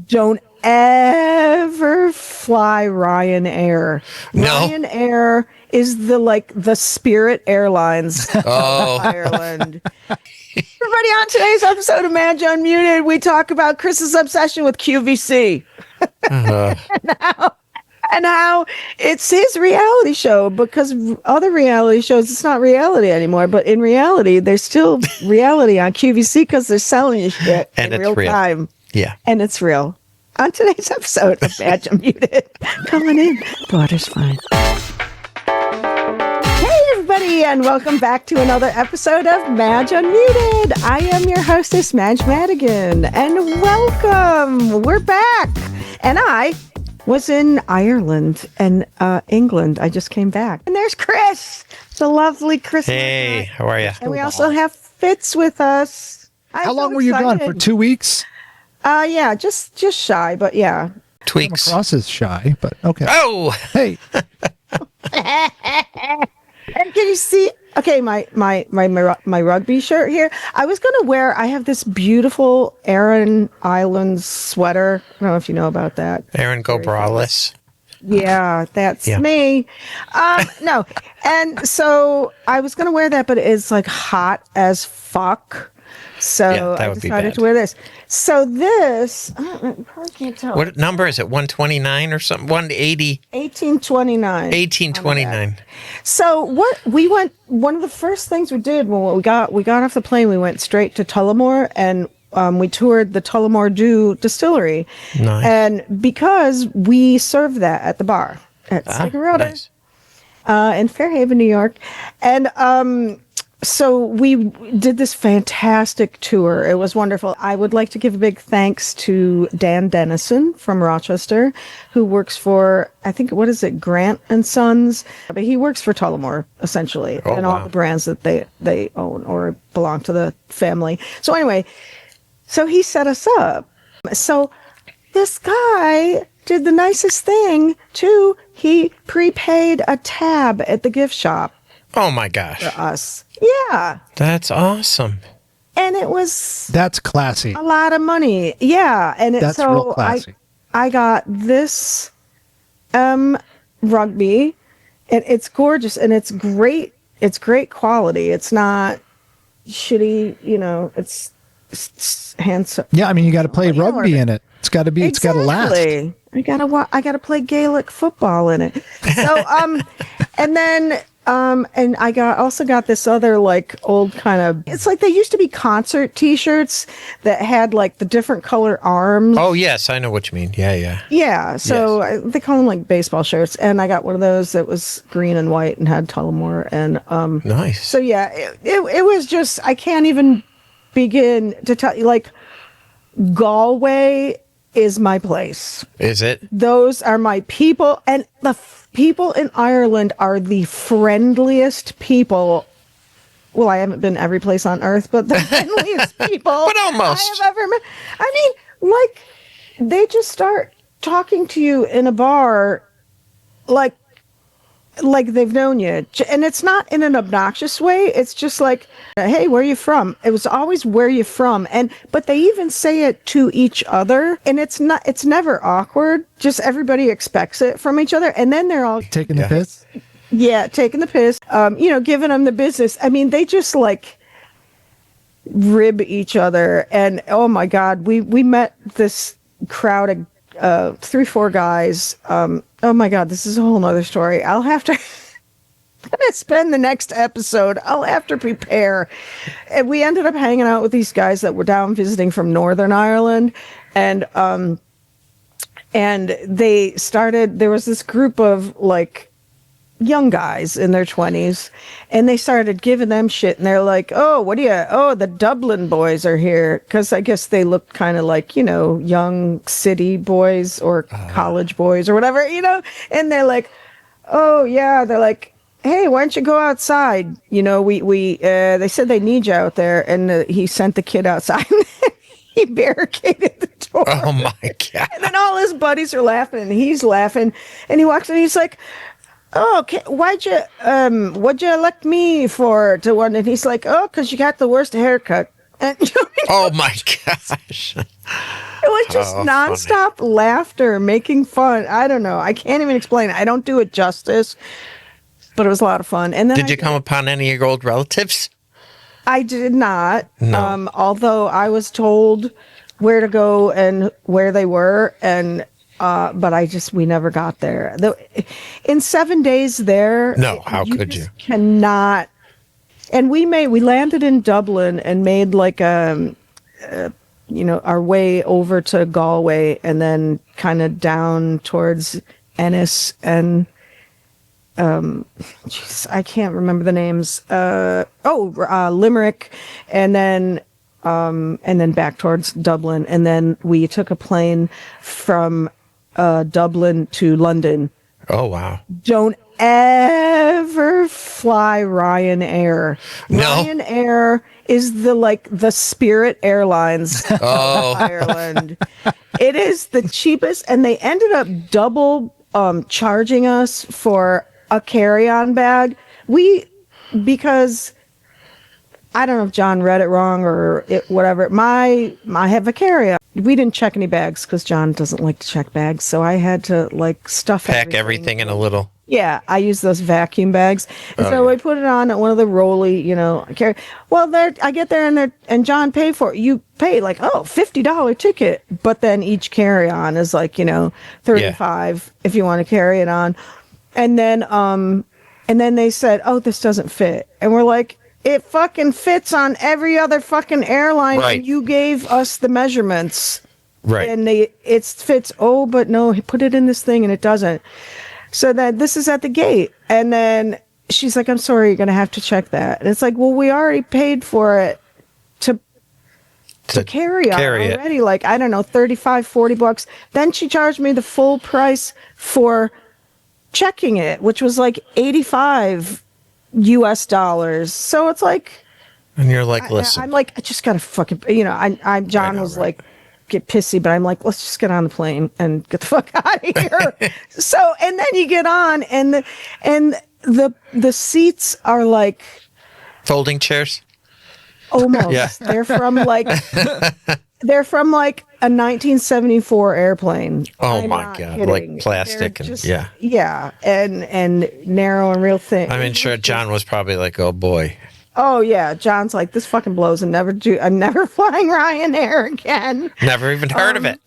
Don't ever fly Ryanair. No. Ryanair is the Spirit Airlines of Ireland. Everybody, on today's episode of Madge Unmuted, we talk about Chris's obsession with QVC. And how it's his reality show, because other reality shows, it's not reality anymore. But in reality, there's still reality on QVC because they're selling you shit in real time. Yeah. And it's real. On today's episode of Madge Unmuted, coming in, the water's fine. Hey, everybody, and welcome back to another episode of Madge Unmuted. I am your hostess, Madge Madigan, and welcome. We're back. And I was in Ireland and England. I just came back. And there's Chris, the lovely Chris. Hey, how are you? And we also have Fitz with us. How long were you gone? For 2 weeks? Yeah, just shy, but yeah. Tweaks. Come across as shy, but okay. Oh! Hey. And can you see? Okay, my rugby shirt here. I was gonna wear. I have this beautiful Aran Islands sweater. I don't know if you know about that. Aaron Gobralis. Yeah, that's me. No, and so I was gonna wear that, but it's like hot as fuck. So I decided to wear this. So this, you probably can't tell. What number is it? 129 or something? 180? 1829. 1829. So one of the first things we did when we got off the plane, we went straight to Tullamore and we toured the Tullamore Dew distillery. Nice. And because we serve that at the bar at Cigaretta in Fairhaven, New York. And so we did this fantastic tour. It was wonderful. I would like to give a big thanks to Dan Dennison from Rochester, who works for, I think, what is it, Grant and Sons? But he works for Tullamore, essentially, and all the brands that they own or belong to the family. So anyway, so he set us up. So this guy did the nicest thing, too. He prepaid a tab at the gift shop. Oh, my gosh. For us. Yeah. That's awesome. And it was... That's classy. A lot of money. Yeah. And that's real classy. I got this rugby, and it's gorgeous, and it's great. It's great quality. It's not shitty, it's handsome. Yeah, I mean, you got to play rugby in it. It's got to be, it's got to last. I got to play Gaelic football in it. So, and then... and I also got this other old kind of, it's like they used to be concert t-shirts that had the different color arms. Oh, yes. I know what you mean. Yeah. Yeah. So they call them baseball shirts. And I got one of those that was green and white and had Tullamore. And, nice. So yeah, it was just, I can't even begin to tell you, Galway is my place. Is it? Those are my people. And the people in Ireland are the friendliest people. Well, I haven't been every place on earth, but the friendliest people but almost. I have ever met. I mean, they just start talking to you in a bar like they've known you. And it's not in an obnoxious way. It's just hey, where are you from? It was always where you from. But they even say it to each other, and it's never awkward. Just everybody expects it from each other. And then they're all taking the piss. Yeah, taking the piss. Giving them the business. I mean, they just rib each other. And oh my God, we met this crowd of 3-4 guys. Oh my God, this is a whole nother story. I'm gonna spend the next episode. I'll have to prepare. And we ended up hanging out with these guys that were down visiting from Northern Ireland, and they started. There was this group of young guys in their 20s, and they started giving them shit, and they're like, the Dublin boys are here, because I guess they look kind of young city boys or college boys or whatever, and they're like, oh yeah, they're like, hey, why don't you go outside? They said they need you out there, and he sent the kid outside. He barricaded the door. Oh my God. And then all his buddies are laughing, and he's laughing, and he walks in, and he's like, oh, okay, what'd you elect me for to one? And he's like, oh, because you got the worst haircut. And, oh my gosh. It was just Oh, nonstop laughter, making fun. I don't know. I can't even explain it. I don't do it justice, but it was a lot of fun. And then Did you come upon any of your old relatives? I did not. No. Although I was told where to go and where they were, and but we never got there. In 7 days there, No, how could you? Cannot. And we landed in Dublin and made like our way over to Galway and then kind of down towards Ennis and I can't remember the names. Limerick, and then back towards Dublin, and then we took a plane from Dublin to London. Oh, wow. Don't ever fly Ryanair. No. Ryanair is the Spirit Airlines of Ireland. It is the cheapest, and they ended up double charging us for a carry-on bag. Because I don't know if John read it wrong or whatever. I have a carry-on. We didn't check any bags because John doesn't like to check bags, so I had to stuff Pack everything in a little. Yeah, I use those vacuum bags, and I put it on at one of the rolly, carry. Well, there I get there and John paid for it. You pay $50 ticket, but then each carry-on is $35 if you want to carry it on, and then they said, oh, this doesn't fit, and we're like, it fucking fits on every other fucking airline, right. And you gave us the measurements, right? And it fits. Oh, but no, put it in this thing, and it doesn't. So that this is at the gate, and then she's like, "I'm sorry, you're gonna have to check that." And it's like, "Well, we already paid for it to carry on already. It. Like I don't know, $35-$40. Then she charged me the full price for checking it, which was like $85 US. So it's like, and you're like, listen, I'm like, I just gotta fucking, John was like, get pissy, but I'm like, let's just get on the plane and get the fuck out of here. So, and then you get on, and the seats are like folding chairs. Almost. Yeah. They're from like a 1974 airplane. Oh I'm my not God. kidding. Like plastic and yeah, and narrow and real thin. I'm sure John was probably like, oh boy. Oh yeah, John's like, this fucking blows, and I'm never flying Ryanair again. Never even heard of it.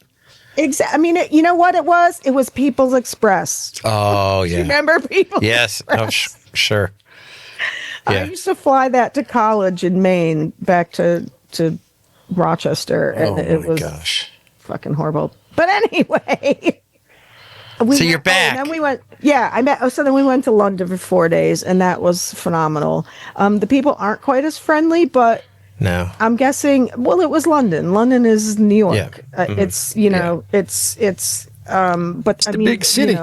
Exactly. I mean, you know what it was? It was People's Express. Oh yeah. Remember People's Express? Yes. Oh, sure. Yeah. I used to fly that to college in Maine, back to Rochester, and it was fucking horrible. But anyway. So you're back. And then we went. Yeah, so then we went to London for 4 days, and that was phenomenal. The people aren't quite as friendly, but no, I'm guessing. Well, it was London. London is New York. Yeah. Mm-hmm. It's but I mean, big city.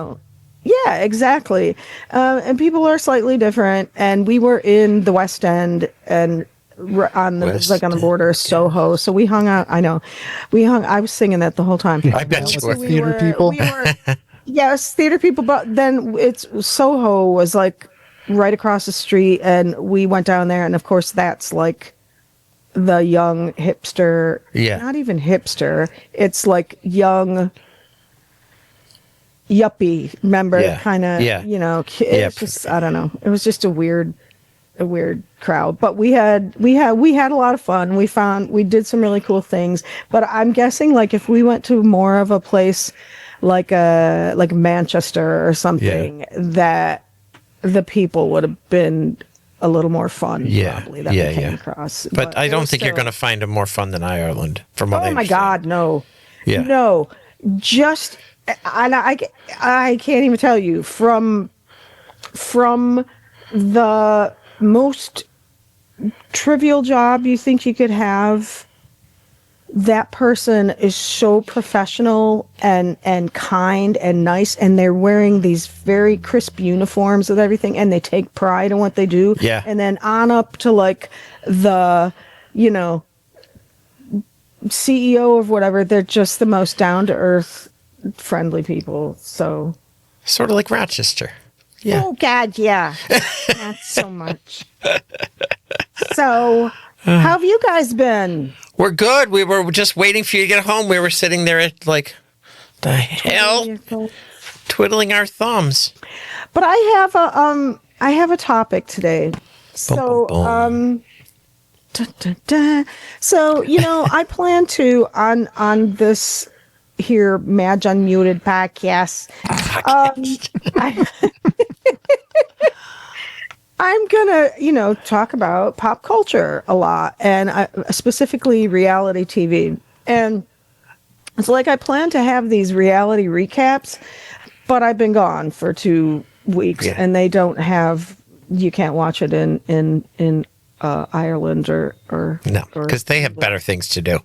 Yeah, exactly. And people are slightly different. And we were in the West End and on the border of Soho. So we hung out. I know, I was singing that the whole time. I bet you were. Theater people. Yes, theater people, but then Soho was like right across the street, and we went down there, and of course that's like the young hipster. Yeah. Not even hipster. It's like young yuppie. Remember, kind of. Yeah. It's just, I don't know. It was just a weird crowd, but we had a lot of fun. We did some really cool things, but I'm guessing like if we went to more of a place like Manchester or something, that the people would have been a little more fun. Probably that we came across. But I don't think you're going to find them more fun than Ireland. From what oh my God, no. Yeah. No. Just I can't even tell you from the most trivial job you think you could have. That person is so professional and kind and nice, and they're wearing these very crisp uniforms with everything, and they take pride in what they do. Yeah. And then on up to like the, CEO of whatever, they're just the most down to earth, friendly people. So sort of like Rochester. Yeah. Oh God, yeah. Not so much. So how have you guys been? We're good. We were just waiting for you to get home. We were sitting there at like, the hell? Twiddling our thumbs. But I have a topic today. So, dun, dun, dun. So, I plan to on this here Madge Unmuted podcast. I'm gonna, talk about pop culture a lot, and specifically reality TV. And it's like I plan to have these reality recaps, but I've been gone for 2 weeks, and they don't have. You can't watch it in Ireland or no, because they have better things to do.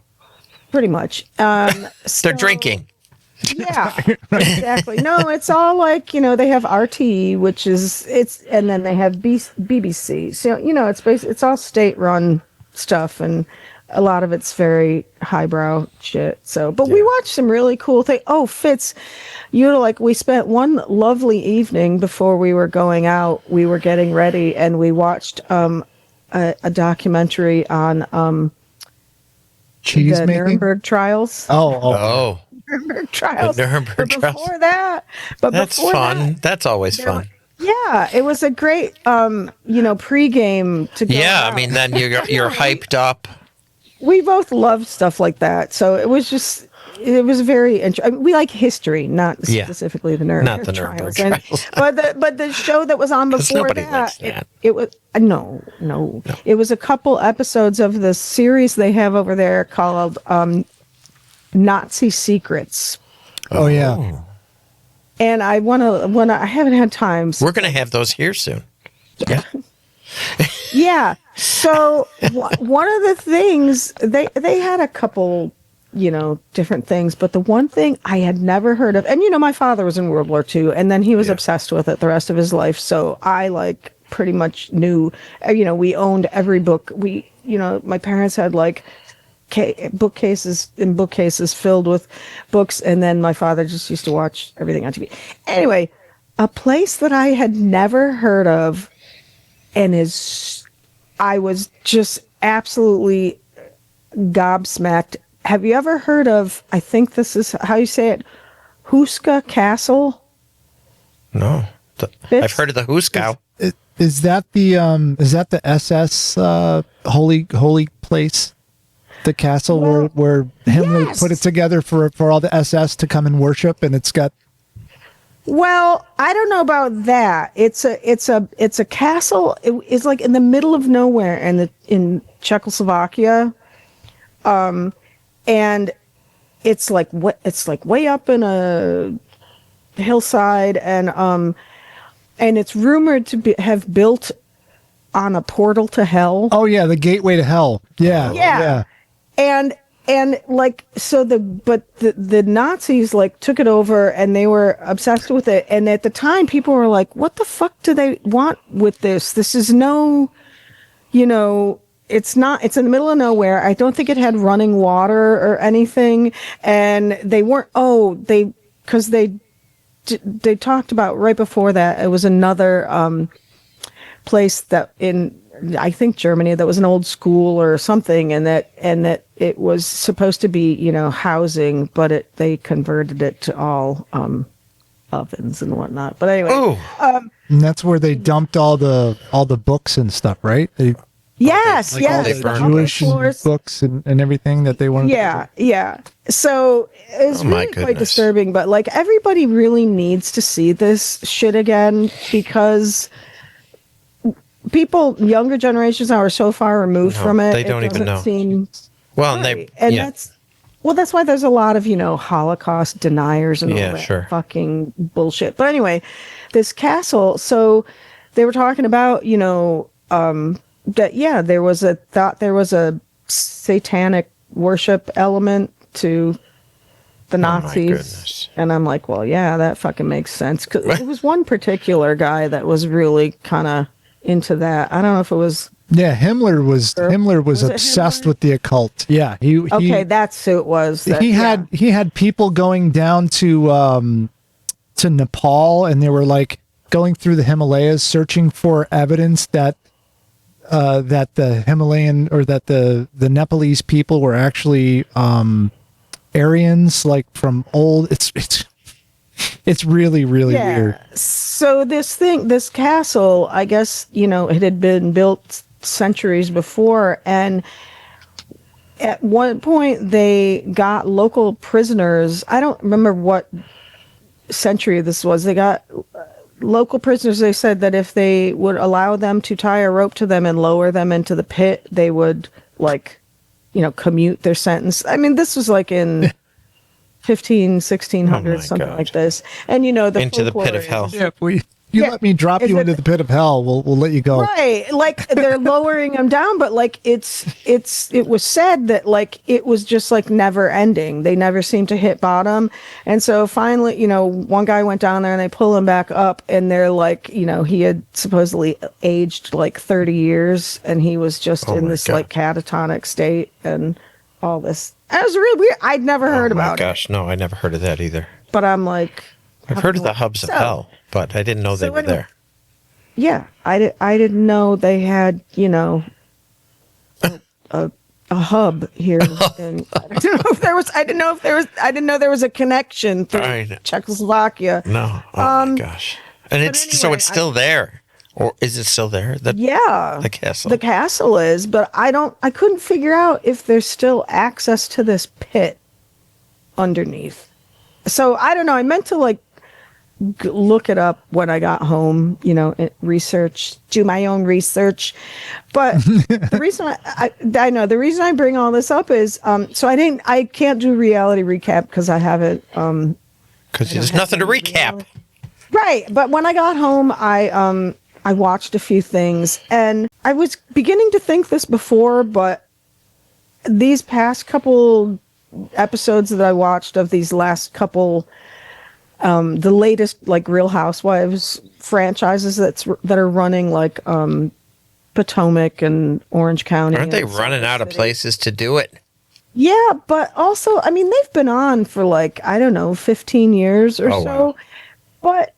Pretty much. They're drinking. Yeah, exactly. No, it's all like, they have RT, which is and then they have BBC. So, it's all state run stuff, and a lot of it's very highbrow shit. So, but we watched some really cool things. Oh, Fitz, we spent one lovely evening before we were going out. We were getting ready, and we watched a documentary on cheese the making? Nuremberg trials. Oh. Nuremberg trials. Nuremberg but before that, that's fun. That's always fun. Yeah, it was a great, pregame to go out. I mean, then you're hyped up. We both loved stuff like that, so it was very interesting. We like history, not specifically the Nuremberg trials. But the show that was on before that, it was no. It was a couple episodes of the series they have over there called Nazi Secrets. Oh yeah. And I I haven't had time. We're going to have those here soon. Yeah. Yeah. So one of the things they had a couple, different things, but the one thing I had never heard of, and my father was in World War II, and then he was obsessed with it the rest of his life. So I pretty much knew, we owned every book. My parents had bookcases filled with books, and then my father just used to watch everything on TV. Anyway, a place that I had never heard of, and I was just absolutely gobsmacked. Have you ever heard of, I think this is how you say it, Huska Castle? No. I've heard of the Huskow. Is that the SS holy place? The castle where Himmler put it together for all the SS to come and worship, and it's got. Well, I don't know about that. It's a castle. It's like in the middle of nowhere in Czechoslovakia, and it's like way up in a hillside, and it's rumored to have built on a portal to hell. Oh yeah, the gateway to hell. Yeah. And the Nazis took it over, and they were obsessed with it. And at the time, people were like, "What the fuck do they want with this? This is it's not. It's in the middle of nowhere. I don't think it had running water or anything." And they weren't. Because they talked about right before that. It was another place that in, I think, Germany, that was an old school or something, and that it was supposed to be, housing, but they converted it to all ovens and whatnot. But anyway, and that's where they dumped all the books and stuff, right? Yes. The Jewish books and everything that they wanted. Yeah. So it's really quite disturbing, but everybody really needs to see this shit again, because younger generations now are so far removed from it. They don't even know. That's why there's a lot of, Holocaust deniers and all that fucking bullshit. But anyway, this castle, so they were talking about, that, there was a satanic worship element to the Nazis. And I'm like, well, yeah, that fucking makes sense. 'Cause it was one particular guy that was really kind of into that. I don't know if it was. Yeah, Himmler was obsessed with the occult. Yeah, that's who it was. He had people going down to Nepal, and they were going through the Himalayas searching for evidence that that the Himalayan or that the Nepalese people were actually Aryans, like from old. It's really weird. So this castle, I guess, it had been built centuries before, and at one point they got local prisoners. I don't remember what century this was. They got local prisoners. They said that if they would allow them to tie a rope to them and lower them into the pit, they would commute their sentence. I mean, this was like in 1600s, something like this. And into the pit of hell. Yeah, you let me drop you into the pit of hell, we'll let you go. Right, like they're lowering them down, but like it was said that like it was just like never ending. They never seemed to hit bottom, and so finally, one guy went down there and they pull him back up, and they're like, he had supposedly aged like 30 years, and he was just in this like catatonic state and all this. That was really weird. I'd never heard about it. Oh my gosh, no, I never heard of that either. But I'm like, I've heard of the hubs of hell, but I didn't know they were there. Yeah, I didn't know they had, a hub here. And I didn't know there was a connection through Czechoslovakia. No. Oh my gosh. And so it's still there. Or is it still there? The castle. The castle is, but I couldn't figure out if there's still access to this pit underneath. So I don't know. I meant to like look it up when I got home, do my own research. But the reason the reason I bring all this up is, so I can't do reality recap because I haven't, because there's nothing to recap. Right. But when I got home, I watched a few things, and I was beginning to think this before, but these past couple episodes that I watched of these last couple, the latest like Real Housewives franchises that are running like Potomac and Orange County. Aren't they running out of places to do it? Yeah, but also, I mean, they've been on for like, I don't know, 15 years or so. Wow. But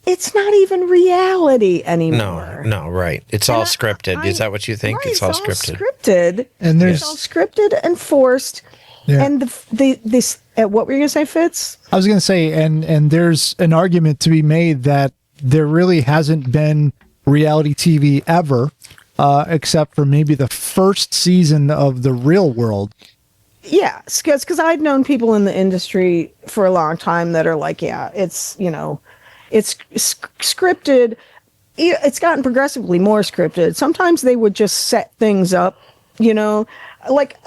it's not even reality anymore. No, right. It's all scripted. Is that what you think? Right, it's all scripted. Scripted. And it's all scripted and forced. Yeah. And this what were you going to say, Fitz? I was going to say, and there's an argument to be made that there really hasn't been reality TV ever, except for maybe the first season of The Real World. Yeah, because I'd known people in the industry for a long time that are like, yeah, it's, it's scripted. It's gotten progressively more scripted. Sometimes they would just set things up, like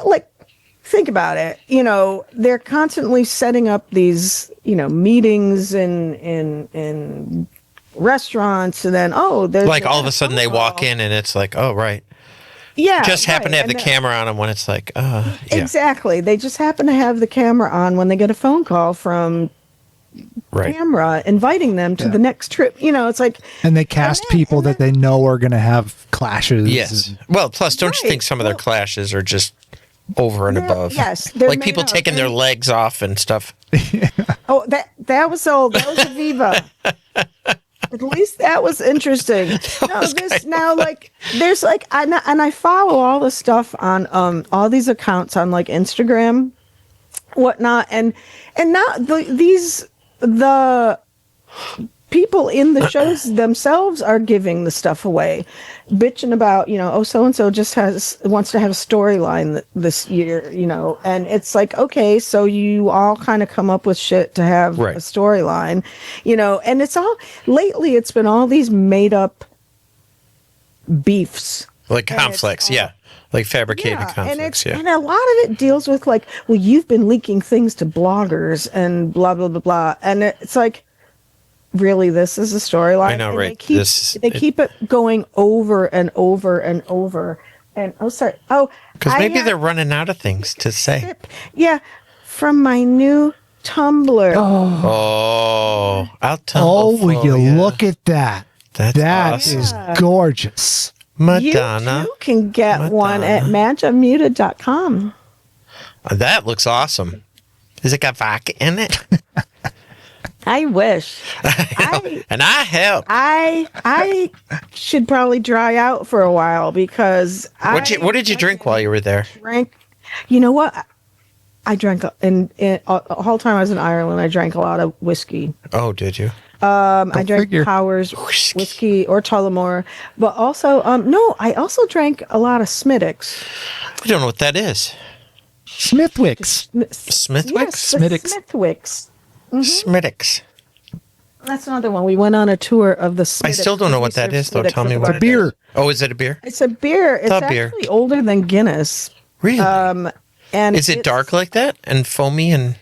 think about it. They're constantly setting up these, meetings in restaurants, and then there's like all of a sudden they walk in and it's like, oh right. Yeah. Just happen to have the camera on them when it's like, yeah. Exactly. They just happen to have the camera on when they get a phone call from camera inviting them to the next trip. It's like, and they cast people that they know are going to have clashes. Yes. Well, plus, don't you think some of their clashes are just over and above? Yes. Like people taking their legs off and stuff. Oh, that was Aviva. At least that was interesting. There's like, and I follow all the stuff on all these accounts on like Instagram, whatnot, and now the people in the shows themselves are giving the stuff away, bitching about, so and so just wants to have a storyline this year, and it's like, okay, so you all kind of come up with shit to have a storyline, and lately it's been all these made up beefs, like conflicts, like fabricated conflicts, and a lot of it deals with like, well, you've been leaking things to bloggers and blah blah blah blah, and it's like, really, this is a storyline. I know, and right? They keep it going over and over and over. And because maybe they're running out of things to say. Yeah, from my new Tumblr. Oh, I'll tell. Oh, will you look at that? That awesome. is gorgeous. Madonna. You can get one at MadgeUnmuted.com. That looks awesome. Has it got vodka in it? I wish. And I help. I should probably dry out for a while because What did you drink while you were there? You know what? I drank the whole time I was in Ireland. I drank a lot of whiskey. Oh, did you? I drank Powers whiskey or Tullamore, but also no, I also drank a lot of Smithwick's. I don't know what that is. Smithwick's. Smithwick's? Yes, Smithwick's. Smithwick's. That's another one. We went on a tour of the Smithwick's. I still don't know what that is, though. Tell me what it's a beer. Oh, is it a beer? It's a beer. It's actually older than Guinness. Really? And is it dark like that and foamy and?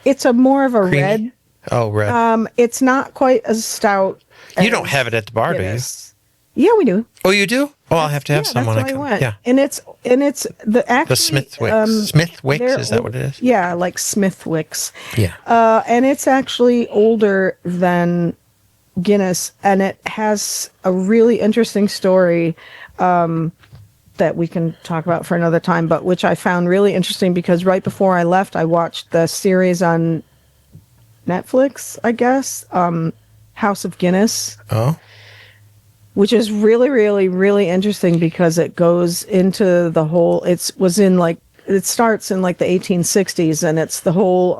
It's more of a creamy? red. Oh, red. It's not quite as stout. You don't have it at the bar, Guinness. Do you? Yeah, we do. Oh, you do? Oh, I'll have to have some when I come. Yeah. And it's the Smithwick's. Smithwick's, is that what it is? Yeah, like Smithwick's. Yeah. And it's actually older than Guinness, and it has a really interesting story that we can talk about for another time, but which I found really interesting because right before I left, I watched the series on Netflix, I guess, House of Guinness. Oh. Which is really, really, really interesting because it goes into the whole. It starts in like the 1860s, and it's the whole.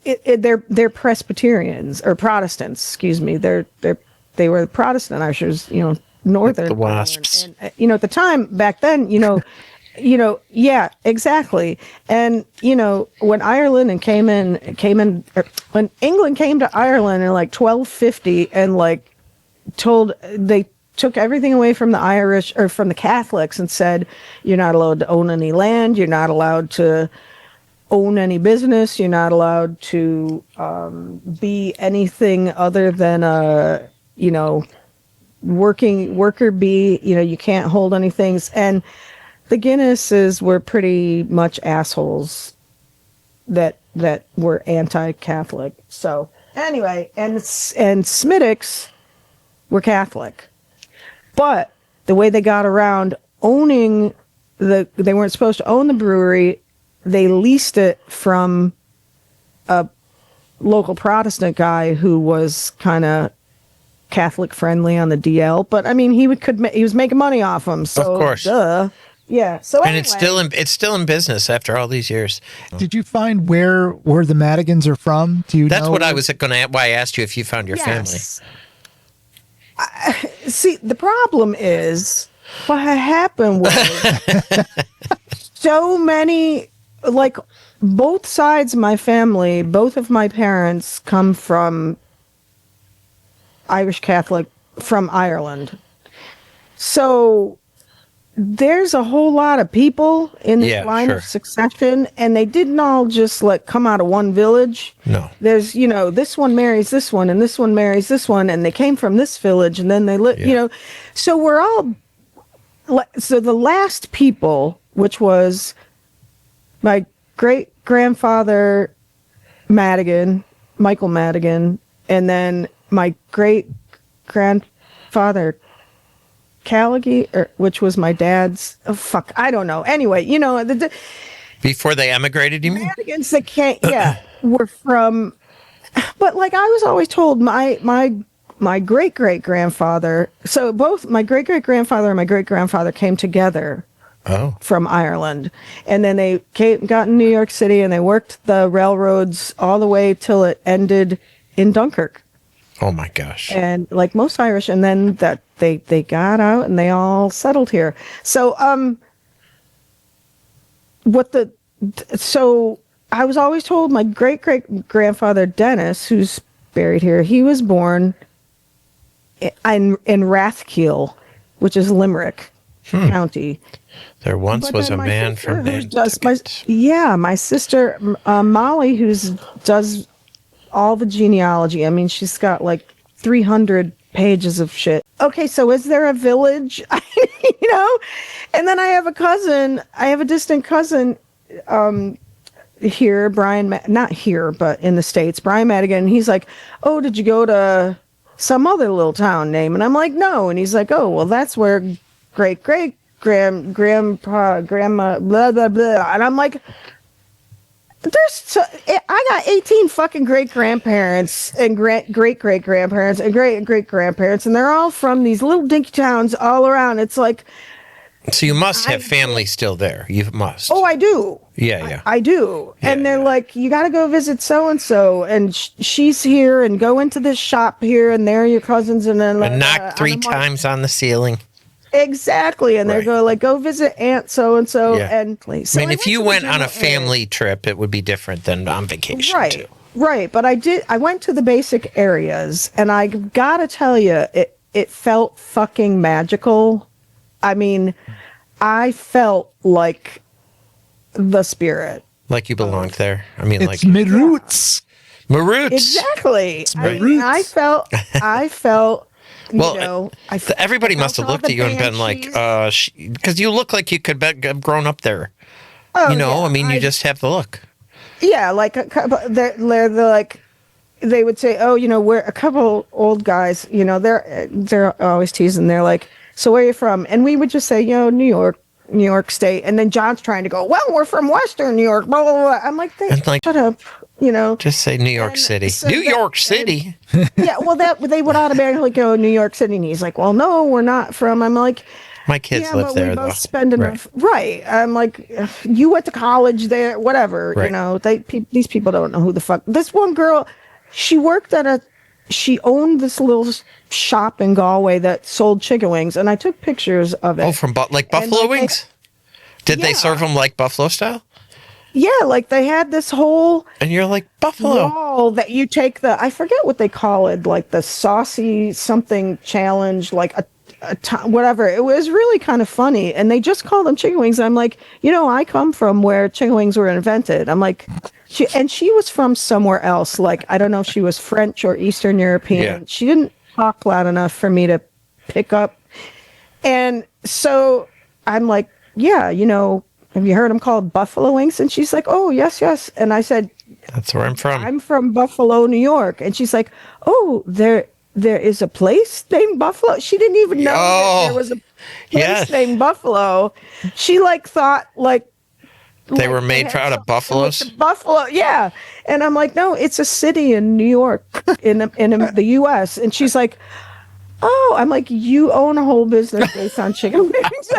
They're Presbyterians or Protestants, excuse me. They were Protestant Irish, Northern. The Wasps. And, at the time back then, yeah, exactly. And when Ireland when England came to Ireland in like 1250 and like they took everything away from the Irish or from the Catholics and said, you're not allowed to own any land, you're not allowed to own any business, you're not allowed to be anything other than a worker bee, you can't hold any things. And the Guinnesses were pretty much assholes that were anti-Catholic. So anyway, and Smithwick's were Catholic, but the way they got around owning they weren't supposed to own the brewery. They leased it from a local Protestant guy who was kind of Catholic friendly on the DL, but I mean he was making money off them. So of course, duh. Yeah. So and anyway. it's still in business after all these years. Did you find where the Madigans are from? Do you That's know? what I was going to. Why I asked you if you found your family. See, the problem is what happened was so many, like both sides of my family, both of my parents come from Irish Catholic from Ireland. So there's a whole lot of people in this line of succession, and they didn't all just like come out of one village. No. There's, this one marries this one, and this one marries this one, and they came from this village, and then they so we're all, so the last people, which was my great-grandfather Madigan, Michael Madigan, and then my great-grandfather Callaghy, which was my dad's. Oh, fuck, I don't know. Anyway, before they emigrated, you mean? Madigans that were from. But like I was always told, my great great grandfather. So both my great great grandfather and my great grandfather came together. Oh. From Ireland, and then they got in New York City, and they worked the railroads all the way till it ended in Dunkirk. Oh my gosh. And like most Irish, and then that they got out and they all settled here. So so I was always told my great great grandfather Dennis, who's buried here, he was born in Rathkeil, which is Limerick County. There once was a man from my sister Molly, who does all the genealogy. I mean, she's got like 300 pages of shit. Okay, so is there a village? And then I have a distant cousin here, Brian, not here, but in the States, Brian Madigan. He's like, oh, did you go to some other little town name? And I'm like, no. And he's like, oh, well, that's where great grandpa, grandma, blah, blah, blah. And I'm like, I got 18 fucking great grandparents and great great grandparents and great great grandparents, and they're all from these little dinky towns all around. It's like, So you must have family still there. You must. oh, I do. Yeah. I do. Yeah, And they're yeah. like, you got to go visit so and so, and she's here, and go into this shop here, and there are your cousins, and then And knock 3 times on the ceiling. Exactly, and Right. they go visit Aunt so and so, Yeah. and I mean, if you went on a family trip, it would be different than on vacation. right, Too. right. But I went to the basic areas, and I gotta tell you, it felt fucking magical. I mean, I felt like the spirit. Like you belonged there. I mean, It's like my roots. Maroots. Exactly. my I mean, I roots. felt. Well, You know, everybody I must have felt looked at you and been like, banshees. because you look like you could have grown up there. Oh, You know, yeah, I mean, you just have the look. Yeah, like they're like, they would say, oh, we're a couple old guys, they're always teasing. They're like, so where are you from? And we would just say, New York State. And then John's trying to go, well, we're from Western New York, blah, blah, blah. I'm like, And like, shut up, Just say New York And City. so New that- York City. Yeah, well, they would automatically go New York City. And he's like, well, no, we're not from. I'm like, My kids yeah, live but there, we though. both spend enough. Right. I'm like, you went to college there, whatever. Right. These people don't know who the fuck. This one girl, she owned this little shop in Galway that sold chicken wings, and I took pictures of it. Oh, from Buffalo like, wings? Did they Yeah. serve them like Buffalo style? Yeah, like they had this whole And you're like, Buffalo. wall that you take I forget what they call it, like the saucy something challenge, like whatever. It was really kind of funny, and they just called them chicken wings. I'm like, I come from where chicken wings were invented. I'm like, she was from somewhere else. Like, I don't know if she was French or Eastern European. Yeah. She didn't talk loud enough for me to pick up. And so I'm like, yeah, have you heard them called buffalo wings? And she's like, oh, yes. And I said, That's where I'm from. I'm from Buffalo, New York. And she's like, oh, there is a place named Buffalo. She didn't even know that there was a place yes. named Buffalo. She thought They were made had out of something buffaloes? with the Buffalo, yeah. And I'm like, no, it's a city in New York, in the U.S. And she's like, oh, I'm like, you own a whole business based on chicken wings.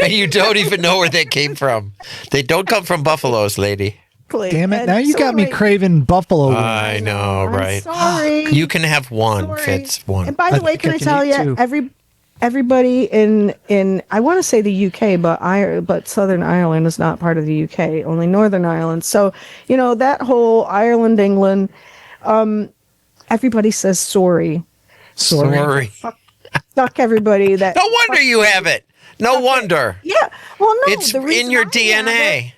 And you don't even know where they came from. They don't come from buffaloes, lady. Damn it. And Now you so got me anyway, craving buffalo wings. I know, I'm right? sorry. You can have one, Sorry. Fitz, one. And by the I way, think can I I can tell eat you, two. everybody in I want to say the UK, but Southern Ireland is not part of the UK, only Northern Ireland. So that whole Ireland, England, everybody says sorry. Sorry. Fuck everybody. That No wonder you have it. No wonder. Yeah. Well, no, It's the reason in your I have DNA.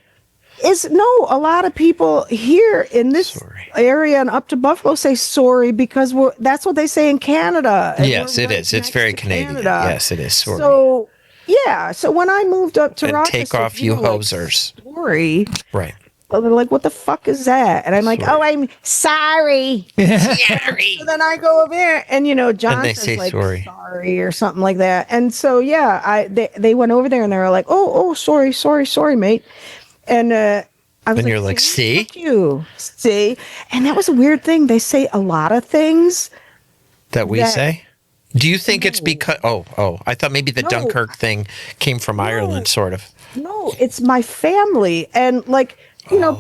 it is a lot of people here in this Sorry. area and up to Buffalo say sorry because that's what they say in Canada. And Yes, we're it right is. It's next very to Canadian. Canada. Yes, it is. Sorry. So yeah, so when I moved up to And Rochester, take off, you hosers. Sorry. Right. Well, they're like, what the fuck is that? And I'm like, Sorry. oh, I'm sorry. Sorry. So then I go over there, and John they says say like sorry. or something like that. And so yeah, they went over there and they were like, oh, sorry, mate. And I was And you're like, see? Fuck you, see. And that was a weird thing. They say a lot of things. That we That- say? Do you think it's because? Oh! I thought maybe the No. Dunkirk thing came from Ireland, sort of. No, it's my family. And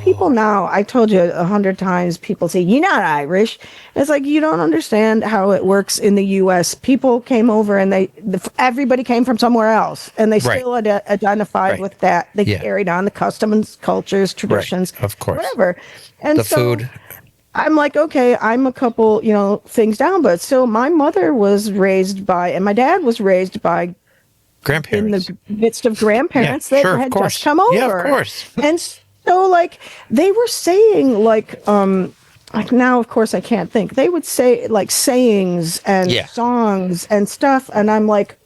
people now, I told you 100 times, people say, you're not Irish. And it's like, you don't understand how it works in the U.S. People came over and everybody came from somewhere else. And they Right. still identified Right. with that. They Yeah. carried on the customs, cultures, traditions. Of course. Whatever. And The food. I'm like, okay, I'm a couple, things down. But still, my mother was raised by, and my dad was raised by Grandparents. in the midst of grandparents Yeah, that sure, of had course. just come over. Yeah, of course. And so they were saying like now of course I can't think. They would say like sayings and Yeah. songs and stuff, and I'm like,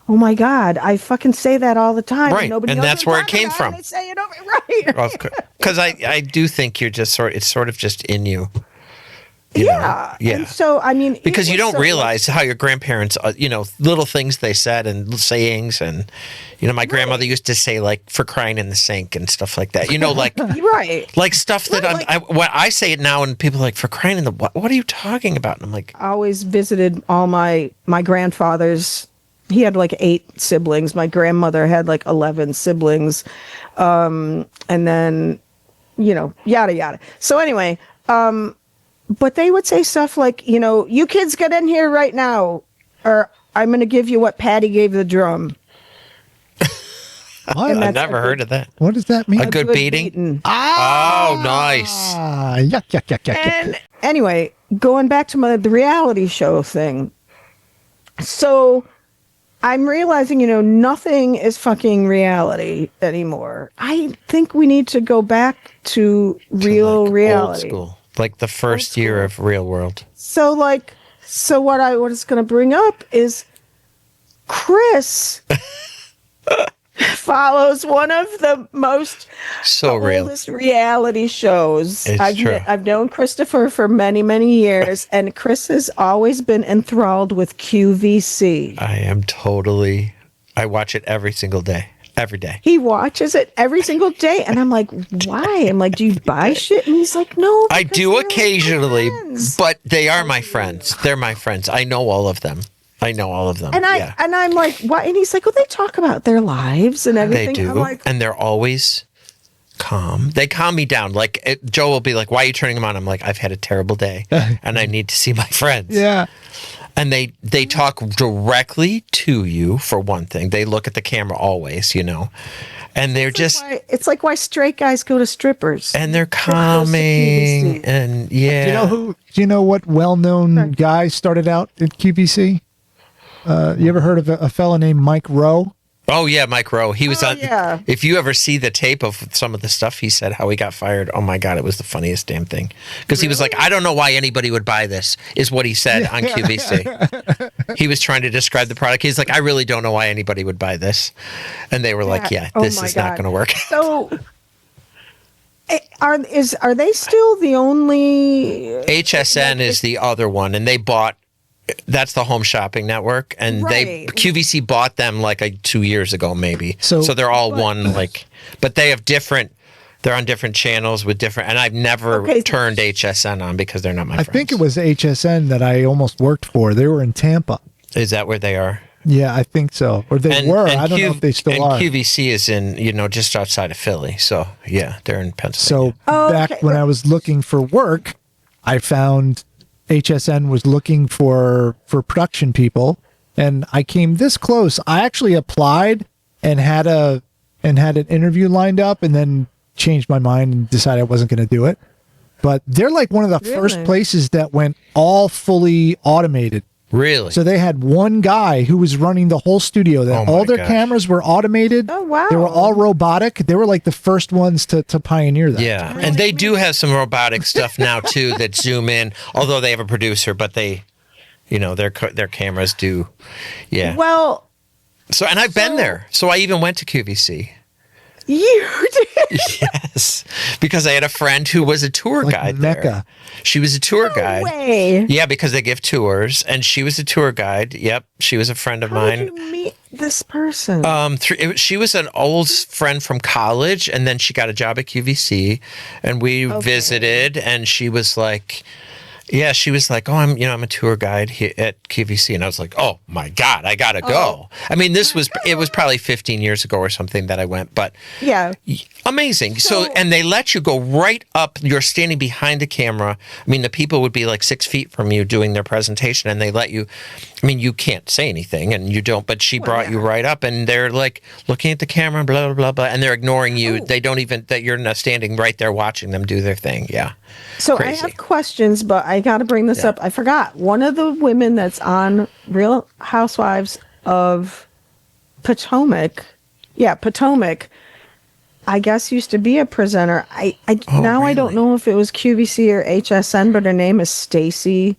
oh my God, I fucking say that all the time. Right, Nobody and knows that's what where I'm it came talking about, from. and they say it over right. Because I do think you're just it's sort of just in you. you Yeah. know? Yeah. And so, I mean, Because you don't so, realize how your grandparents, little things they said and sayings. And, my grandmother used to say, like, for crying in the sink and stuff like that. Like, right. like stuff that Right, when I say it now and people are like, for crying in the what are you talking about? And I'm like, I always visited all my grandfather's. He had like 8 siblings. My grandmother had like 11 siblings. And then, yada, yada. So anyway, but they would say stuff like, you kids get in here right now, or I'm going to give you what Patty gave the drum. What? I've never heard of that. What does that mean? A good beating? beating. Oh, nice. Yuck, yuck, yuck, yuck. And anyway, going back to the reality show thing. So I'm realizing, nothing is fucking reality anymore. I think we need to go back to real reality. Old school. Like the first year of Real World. So what it's going to bring up is Chris follows one of the most Real. oldest reality shows. It's true. I've known Christopher for many, many years, and Chris has always been enthralled with QVC. I watch it every single day. Every day. He watches it every single day, and I'm like, why? I'm like, do you buy shit? And he's like, no. I because do they're occasionally, my friends. but they are my friends. They're my friends. I know all of them. And I'm like, why? And he's like, well, they talk about their lives and everything. They do, I'm like, and they're always calm. They calm me down. Like Joe will be like, "Why are you turning them on?" I'm like, "I've had a terrible day, and I need to see my friends." Yeah. And they talk directly to you for one thing. They look at the camera always, and they're it's like why straight guys go to strippers. and they're calming, QVC. and yeah. Do you know what well-known guy started out at QVC? You ever heard of a fella named Mike Rowe? Oh yeah, Mike Rowe. He was on. Yeah. If you ever see the tape of some of the stuff he said, how he got fired. Oh my God, it was the funniest damn thing. Because he was like, I don't know why anybody would buy this. Is what he said on QVC. He was trying to describe the product. He's like, I really don't know why anybody would buy this. And they were like, yeah, this is not going to work. So, are they still the only? HSN is the other one, and they bought. That's the Home Shopping Network, and Right. QVC bought them like 2 years ago, maybe. So they're all one, but they have different. They're on different channels with different, and I've never turned HSN on because they're not my friends. I think it was HSN that I almost worked for. They were in Tampa. Is that where they are? Yeah, I think so. Or they were. I don't know if they still are. And QVC is in, just outside of Philly. So yeah, they're in Pennsylvania. So back when I was looking for work, I found HSN was looking for production people, and I came this close. I actually applied and had an interview lined up, and then changed my mind and decided I wasn't going to do it. But they're like one of the first places that went all fully automated. Really? So they had one guy who was running the whole studio. That all their cameras were automated. Oh wow! They were all robotic. They were like the first ones to pioneer that. Yeah, and they do have some robotic stuff now too that zoom in. Although they have a producer, but they, their cameras do. Yeah. Well. So and I've been there. So I even went to QVC. You did? Yes, because I had a friend who was a tour guide Mecca. there. She was a tour guide. Way. Yeah, because they give tours, and she was a tour guide. Yep, she was a friend of mine. How did you meet this person? She was an old friend from college, and then she got a job at QVC, and we visited, and she was like. Yeah, she was like, "Oh, I'm a tour guide here at QVC," and I was like, "Oh my God, I gotta go." I mean, it was probably 15 years ago or something that I went, but yeah, amazing. So, and they let you go right up. You're standing behind the camera. I mean, the people would be like 6 feet from you doing their presentation, and they let you. I mean, you can't say anything, and you don't. But she brought you right up, and they're like looking at the camera, blah blah blah blah, and they're ignoring you. They don't even that you're not standing right there watching them do their thing. Yeah. So Crazy. I have questions, but I got to bring this up. I forgot. One of the women that's on Real Housewives of Potomac, Potomac, I guess used to be a presenter. Now I don't know if it was QVC or HSN, but her name is Stacy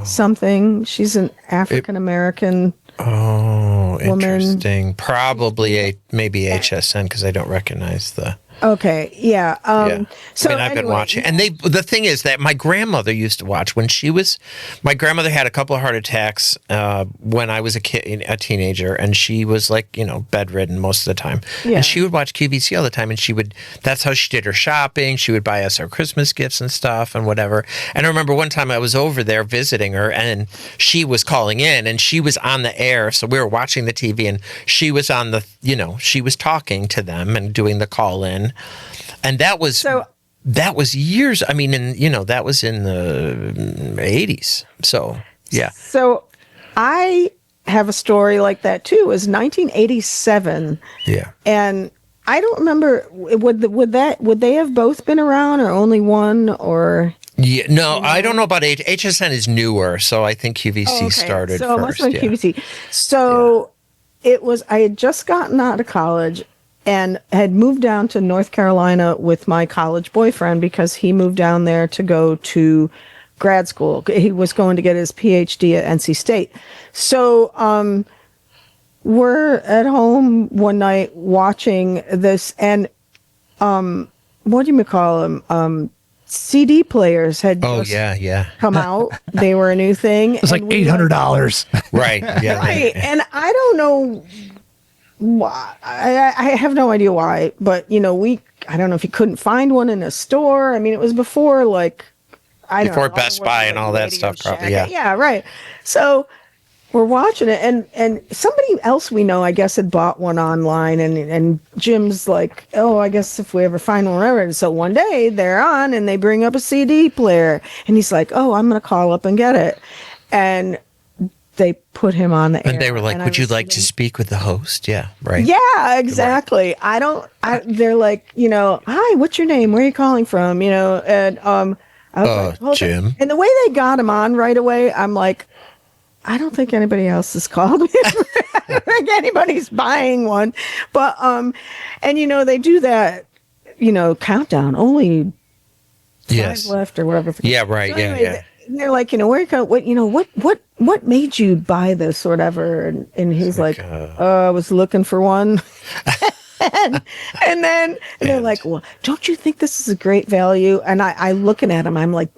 something. She's an African American woman. Interesting. Probably maybe HSN because I don't recognize the. Okay, yeah. Yeah. So I mean, I've been anyway, watching, and the thing is that my grandmother used to watch when my grandmother had a couple of heart attacks when I was a teenager, and she was like, bedridden most of the time. Yeah. And she would watch QVC all the time, and that's how she did her shopping. She would buy us our Christmas gifts and stuff and whatever. And I remember one time I was over there visiting her, and she was calling in, and she was on the air. So we were watching the TV, and she was on she was talking to them and doing the call in. And that was years. I mean, that was in the 80s. So, yeah. So I have a story like that too. It was 1987. Yeah. And I don't remember, would they have both been around or only one or? Yeah, no, I don't know about HSN is newer, so I think QVC started so first. It must have been QVC. So I had just gotten out of college and had moved down to North Carolina with my college boyfriend because he moved down there to go to grad school. He was going to get his PhD at NC State. So we're at home one night watching this, and what do you call them? CD players had come out. They were a new thing. It was like $800. Right. Yeah. Right. And I don't know why. I have no idea why, but I don't know if you couldn't find one in a store. I mean, it was before before Best Buy and all that stuff, probably. Yeah. Yeah, right. So we're watching it, and somebody else we know, I guess, had bought one online, and Jim's like, oh, I guess if we ever find one, whatever. And so one day they're on, and they bring up a CD player, and he's like, oh, I'm going to call up and get it. And they put him on the air. And they were like, would you like to speak with the host? Yeah, right. Yeah, exactly. They're like, hi, what's your name? Where are you calling from? And I was like, Jim. And the way they got him on right away, I'm like, I don't think anybody else has called me. I don't think anybody's buying one. But, they do that, countdown, only 5 left or whatever. Yeah, right. So anyway, yeah. They're like, what made you buy this or whatever? And he's like, I was looking for one. and then they're like, well, don't you think this is a great value? And I looking at him, I'm like,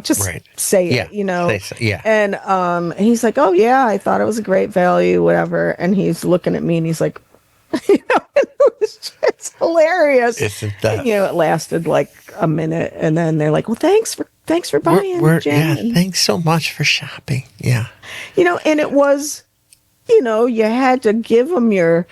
just say it, Yeah. And he's like, oh yeah, I thought it was a great value, whatever. And he's looking at me and he's like, it's hilarious. Isn't that? And, it lasted like a minute, and then they're like, well, thanks for buying, Jen. Yeah, thanks so much for shopping. Yeah. And it was, you had to give them your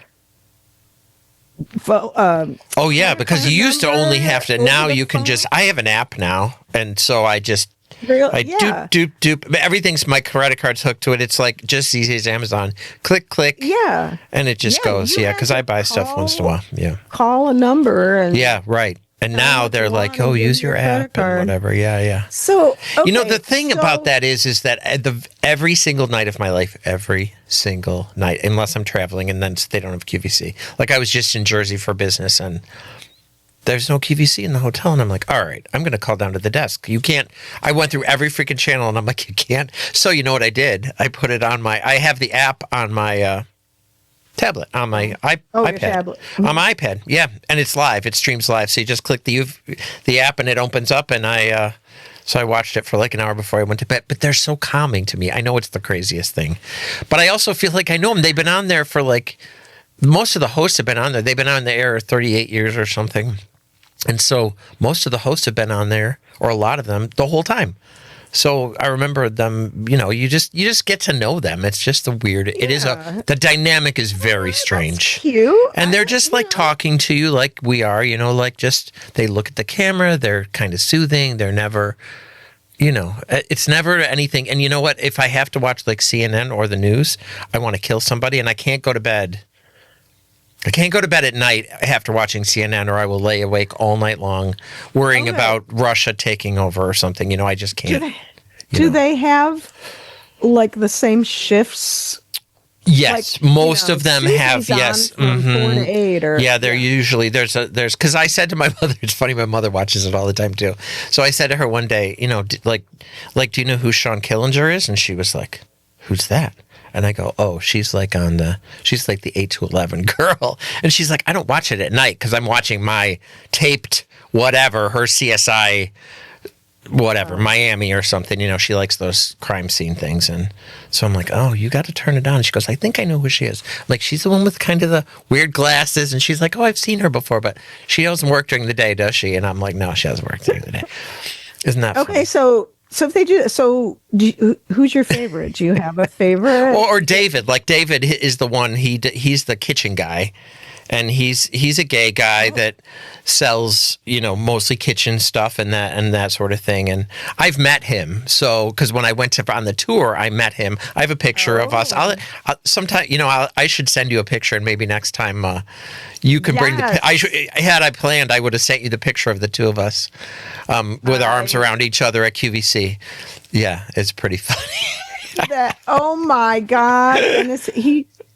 because you used to only have to. Now you can just. I have an app now, and so I just. Doop. Everything's, my credit card's hooked to it. It's like just easy as Amazon. Click. Yeah. And it just goes. Yeah, because I buy stuff once in a while. Yeah. Call a number. And yeah, right. And now they're like, oh, use your app and whatever. Yeah. So, the thing about that is that every single night of my life, every single night, unless I'm traveling and then they don't have QVC. Like I was just in Jersey for business and there's no QVC in the hotel. And I'm like, all right, I'm going to call down to the desk. You can't. I went through every freaking channel and I'm like, you can't. So you know what I did? I put it on I have the app on my tablet, on my iPad. Tablet. On my iPad, yeah. And it's live. It streams live. So you just click the app and it opens up and so I watched it for like an hour before I went to bed. But they're so calming to me. I know it's the craziest thing. But I also feel like I know them. They've been on there for most of the hosts have been on there. They've been on the air 38 years or something. And so most of the hosts have been on there, or a lot of them, the whole time. So I remember them, you just get to know them. It's just the dynamic is very strange. Cute. And they're just talking to you like we are, they look at the camera, they're kind of soothing. They're never, it's never anything. And you know what? If I have to watch CNN or the news, I want to kill somebody and I can't go to bed. I can't go to bed at night after watching CNN, or I will lay awake all night long worrying about Russia taking over or something. I just can't. Do they have the same shifts? Yes, most of them have. Yes, from 4 to 8, or they're usually there's because I said to my mother, it's funny, my mother watches it all the time too. So I said to her one day, do you know who Sean Killinger is? And she was like, who's that? And I go, oh, she's like the 8 to 11 girl. And she's like, I don't watch it at night because I'm watching my taped whatever, her CSI whatever, Miami or something. You know, she likes those crime scene things. And so I'm like, oh, you got to turn it on. She goes, I think I know who she is. I'm like, she's the one with kind of the weird glasses. And she's like, oh, I've seen her before, but she doesn't work during the day, does she? And I'm like, no, she doesn't work during the day. Isn't that okay? funny? So if they do, who's your favorite? Do you have a favorite? Or David, like David is the one, he's the kitchen guy. And he's a gay guy that sells, you know, mostly kitchen stuff and that sort of thing. And I've met him. So, because when I went on the tour, I met him. I have a picture of us. I'll sometime, you know, I should send you a picture, and maybe next time you can bring the. Had I planned, I would have sent you the picture of the two of us with our arms around each other at QVC. Yeah, it's pretty funny. Oh my God!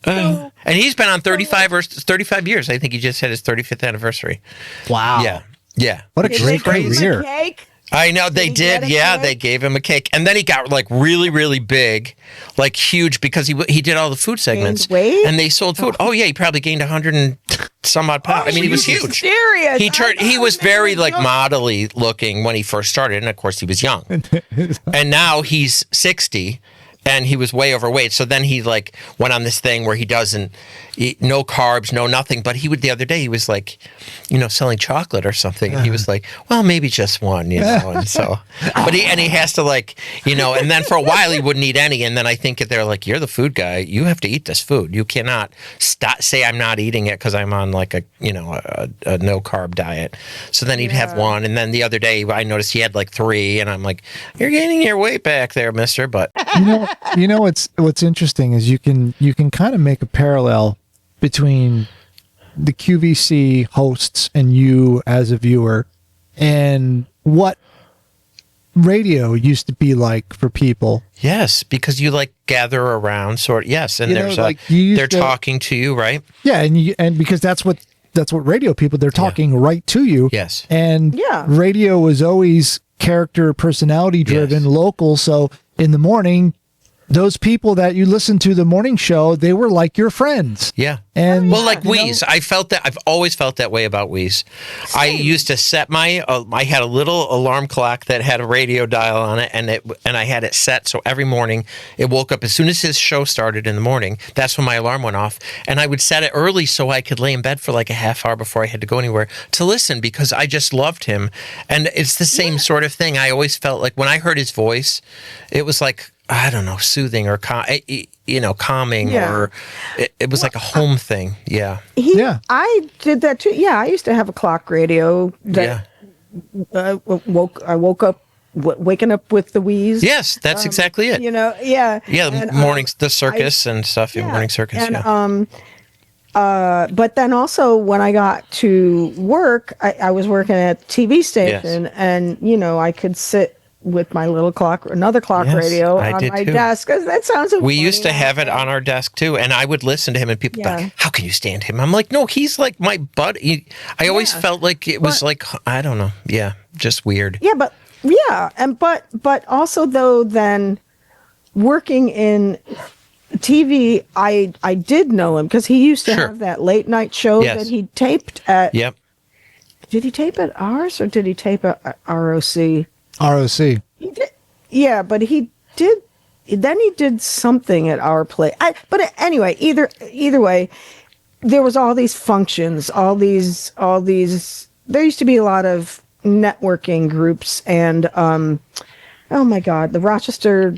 And he's been on 35 years. I think he just had his 35th anniversary. Wow. Yeah. What a great career. Cake? I know they did. Yeah, they gave him a cake, and then he got like really, really big, like huge, because he did all the food segments, and they sold food. Oh yeah, he probably gained 100 and some odd pounds. I mean, he was huge. Serious? He was very like modelly looking when he first started, and of course he was young. And now he's 60. And he was way overweight. So then he like went on this thing where he doesn't eat, no carbs, no nothing. But the other day he was like, you know, selling chocolate or something. And he was like, well, maybe just one, you know. And so, but he has to like, you know, and then for a while he wouldn't eat any. And then I think they're like, you're the food guy. You have to eat this food. You cannot say I'm not eating it because I'm on like a no carb diet. So then he'd have one. And then the other day I noticed he had like 3. And I'm like, you're gaining your weight back there, mister. But You know what's interesting is you can kind of make a parallel between the QVC hosts and you as a viewer and what radio used to be like for people. Yes, because you like gather around yes, and they're talking to you, right? Yeah, and because that's what radio people, they're talking right to you. Yes. And radio was always character personality driven, local, so in the morning those people that you listen to the morning show, they were like your friends. Yeah. And like Wheeze, I felt that. I've always felt that way about Wheeze. Same. I used to set I had a little alarm clock that had a radio dial on it, and I had it set so every morning it woke up as soon as his show started in the morning. That's when my alarm went off, and I would set it early so I could lay in bed for like a half hour before I had to go anywhere to listen, because I just loved him. And it's the same sort of thing. I always felt like when I heard his voice, it was like, I don't know, soothing or calming, or it was like a home thing. Yeah. I did that too. Yeah, I used to have a clock radio that woke up waking up with the Wheeze. Yes, that's exactly it. You know, yeah. The mornings, the circus and stuff. Morning circus. And, but then also when I got to work, I was working at the TV station, and you know, I could sit with my little another clock radio on my desk. That sounds so We used to have it on our desk too, and I would listen to him, and people would be like, how can you stand him? I'm like, no, he's like my buddy. I always felt like it was like, I don't know. Yeah, just weird. Yeah, but also though, then working in TV, I did know him because he used to have that late night show that he taped at. Yep. Did he tape at ours or did he tape at ROC? ROC. He did, yeah, but he did. Then he did something at our place. But anyway, either way, there was all these functions, all these. There used to be a lot of networking groups, and oh my God, the Rochester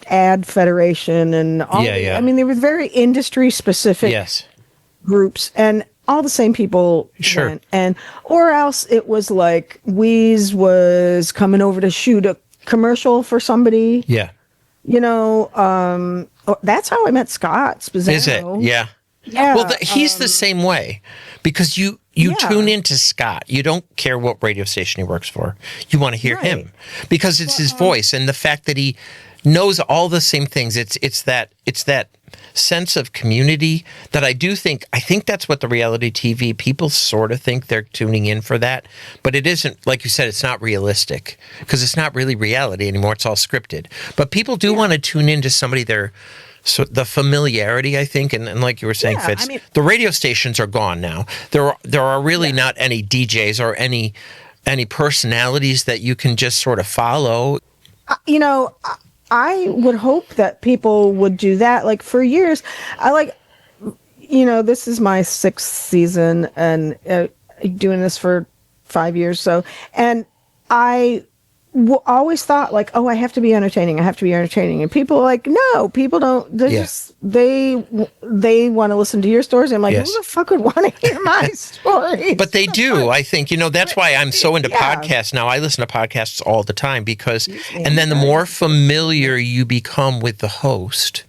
Ad Federation, and all. I mean, they were very industry specific groups, and all the same people went, or else it was like Wheeze was coming over to shoot a commercial for somebody. Yeah. You know, that's how I met Scott Spazzano. Is it? Yeah. Yeah. Well, he's the same way, because you tune into Scott. You don't care what radio station he works for. You want to hear him because it's his voice, and the fact that he knows all the same things. It's that sense of community that I think that's what the reality TV people sort of think they're tuning in for, that, but it isn't. Like you said, it's not realistic because it's not really reality anymore. It's all scripted. But people do want to tune into somebody they're So the familiarity, I think, and like you were saying, Fitz, the radio stations are gone now. There are really not any DJs or any personalities that you can just sort of follow. I would hope that people would do that. Like for years, this is my 6th season and doing this for 5 years. So, and I always thought like, oh, I have to be entertaining. And people are like, no, people don't. They want to listen to your stories. I'm like, who the fuck would want to hear my stories? But they do. I think, that's why I'm so into podcasts now. I listen to podcasts all the time because, and then the more familiar you become with the host,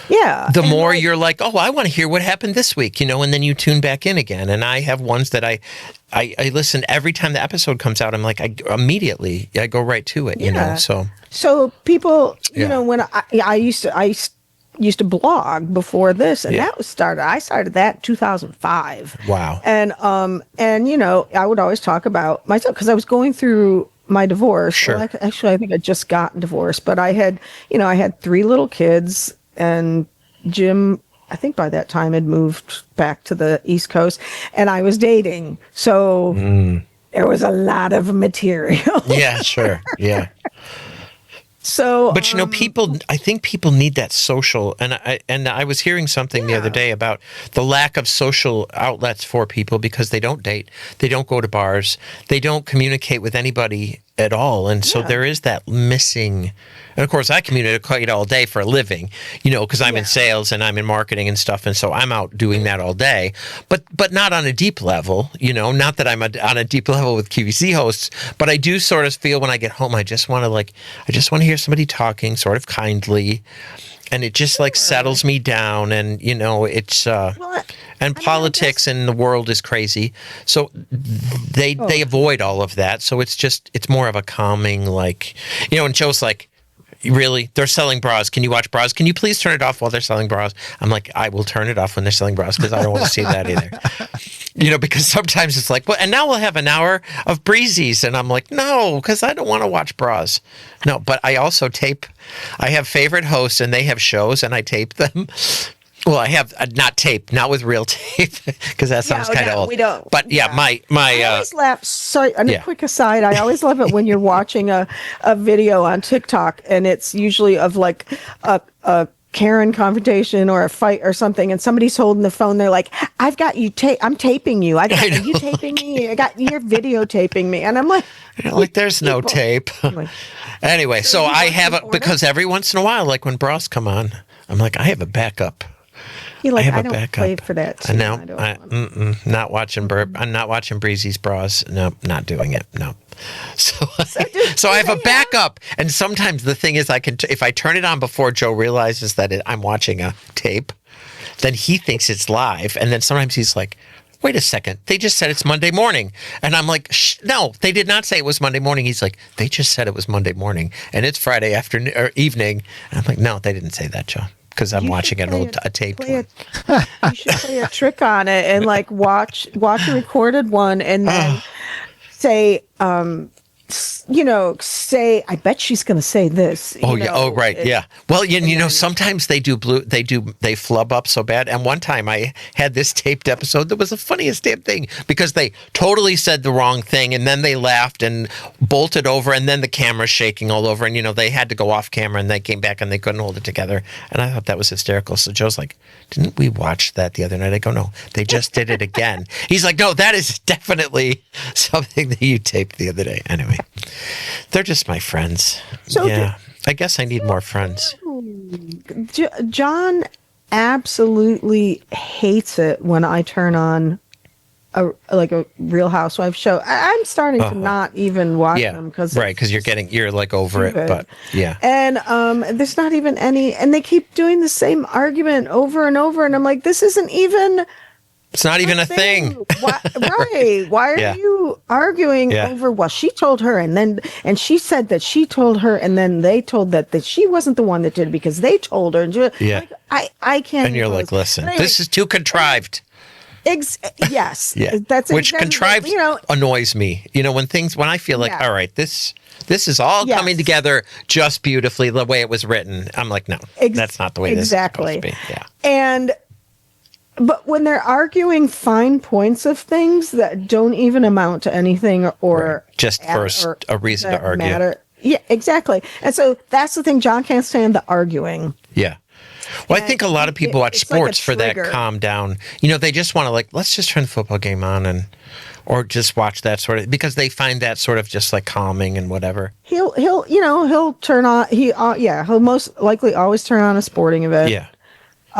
the more you're like, oh, I want to hear what happened this week, and then you tune back in again. And I have ones that I listen every time the episode comes out. I'm like, I go right to it, So people, when I used to blog before this, and I started that in 2005. Wow. And I would always talk about myself because I was going through my divorce. Sure. Well, actually, I think I'd just gotten divorced, but I had 3 little kids. And Jim, I think by that time, had moved back to the East Coast, and I was dating. So there was a lot of material. Yeah, sure. Yeah. So, but I think people need that social, and I was hearing something the other day about the lack of social outlets for people because they don't date, they don't go to bars, they don't communicate with anybody at all, and so there is that missing. And of course, I communicate all day for a living, because I'm in sales and I'm in marketing and stuff, and so I'm out doing that all day. But not on a deep level, Not that I'm on a deep level with QVC hosts, but I do sort of feel when I get home, I just want to hear somebody talking, sort of kindly, and it just settles me down. And it's and politics and the world is crazy, so they avoid all of that. So it's more of a calming, and Joe's like, really? They're selling bras. Can you watch bras? Can you please turn it off while they're selling bras? I'm like, I will turn it off when they're selling bras because I don't want to see that either. Because sometimes it's like, well, and now we'll have an hour of breezies. And I'm like, no, because I don't want to watch bras. No, but I also tape. I have favorite hosts and they have shows and I tape them. Well, I have not with real tape, because that sounds kind of old. We don't. But my I always laugh. Sorry, on a quick aside, I always love it when you're watching a video on TikTok, and it's usually of like a Karen confrontation or a fight or something, and somebody's holding the phone. They're like, "I've got you I'm taping you. Are you taping me? I got you're videotaping me." And I'm like, there's no tape. Anyway, so I have it because every once in a while, like when bras come on, I'm like, I have a backup. I don't play for that. Too. No, not watching I'm not watching Breezy's bras. No, not doing it. No. So I have a backup, and sometimes the thing is, if I turn it on before Joe realizes that I'm watching a tape, then he thinks it's live, and then sometimes he's like, wait a second, they just said it's Monday morning. And I'm like, no, they did not say it was Monday morning. He's like, they just said it was Monday morning, and it's Friday afternoon or evening. And I'm like, no, they didn't say that, Joe. Because I'm watching a taped one. You should play a trick on it and watch a recorded one and then say, I bet she's going to say this. Oh, right. Yeah. Well, sometimes they flub up so bad. And one time I had this taped episode that was the funniest damn thing because they totally said the wrong thing and then they laughed and bolted over and then the camera's shaking all over. And, they had to go off camera and they came back and they couldn't hold it together. And I thought that was hysterical. So Joe's like, didn't we watch that the other night? I go, no, they just did it again. He's like, no, that is definitely something that you taped the other day. Anyway. They're just my friends. So I guess I need more friends. John absolutely hates it when I turn on a Real Housewives show. I'm starting to not even watch them because you're like over stupid. It. But and there's not even any, and they keep doing the same argument over and over, and I'm like, this isn't even. It's not even a thing. Why, right. Why are you arguing over, well, she told her and she said that she told her and then they told that she wasn't the one that did it because they told her. And I can't. And you're like, listen, this is too contrived. Yes. That's which contrived annoys me. When I feel like, all right, this This is all Yes. coming together just beautifully the way it was written. I'm like, no, that's not the way this is supposed to be. Yeah. But when they're arguing fine points of things that don't even amount to anything or just for a reason to argue. Matter. Yeah, exactly. And so that's the thing. John can't stand the arguing. Yeah. Well, I think a lot of people watch sports for that trigger. calm down. They just want to let's just turn the football game on or just watch that sort of, because they find that sort of just like calming and whatever. He'll turn on, he'll most likely always turn on a sporting event. Yeah.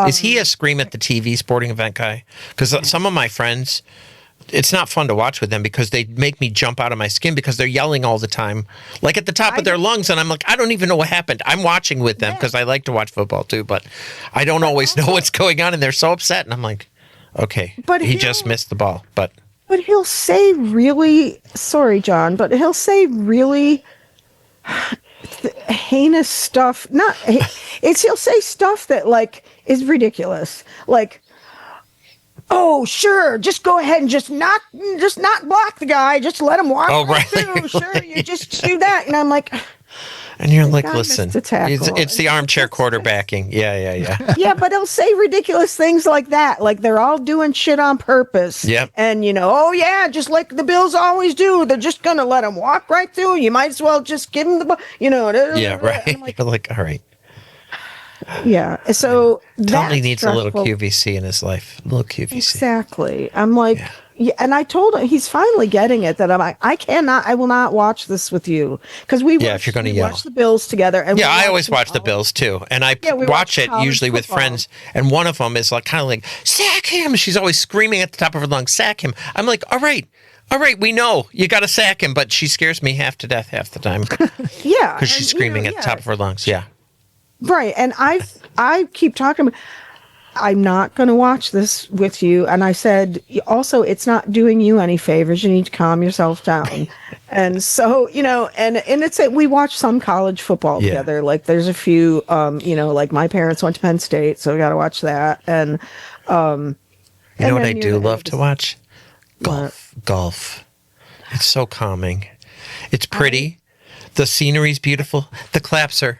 Is he a scream at the TV sporting event guy? Because some of my friends, it's not fun to watch with them because they make me jump out of my skin because they're yelling all the time, like at the top of their lungs. And I'm like, I don't even know what happened. I'm watching with them because I like to watch football too, but I don't always know what's going on. And they're so upset. And I'm like, okay, but he just missed the ball. But he'll say really, sorry, John, but he'll say really heinous stuff. He'll say stuff that like is ridiculous. Like, oh, sure, just go ahead and just not block the guy. Just let him walk through. Sure, you just do that. And I'm like... And you're like, listen, it's the armchair quarterbacking. Yeah. Yeah, but he'll say ridiculous things like that. Like they're all doing shit on purpose. Yep. And, just like the Bills always do. They're just going to let him walk right through. You might as well just give him the ball. Yeah, right. Like, you're like, all right. Yeah. So Tommy needs a little QVC in his life. A little QVC. Exactly. I'm like... Yeah, and I told him, he's finally getting it, that I'm like, I will not watch this with you. Because if you're going to yell. Watch the Bills together. And I always watch the Bills too. And I watch it usually with friends. And one of them is like, kind of like, sack him. She's always screaming at the top of her lungs, sack him. I'm like, all right, we know you got to sack him. But she scares me half to death half the time. Yeah. Because she's screaming at the top of her lungs. Yeah. Right. And I keep talking about, I'm not going to watch this with you. And I said, also, it's not doing you any favors. You need to calm yourself down. And so, and it's we watch some college football together. Like there's a few, like my parents went to Penn State, so we got to watch that. And, what I do love to watch? Golf. It's so calming. It's pretty. The scenery's beautiful. The claps are...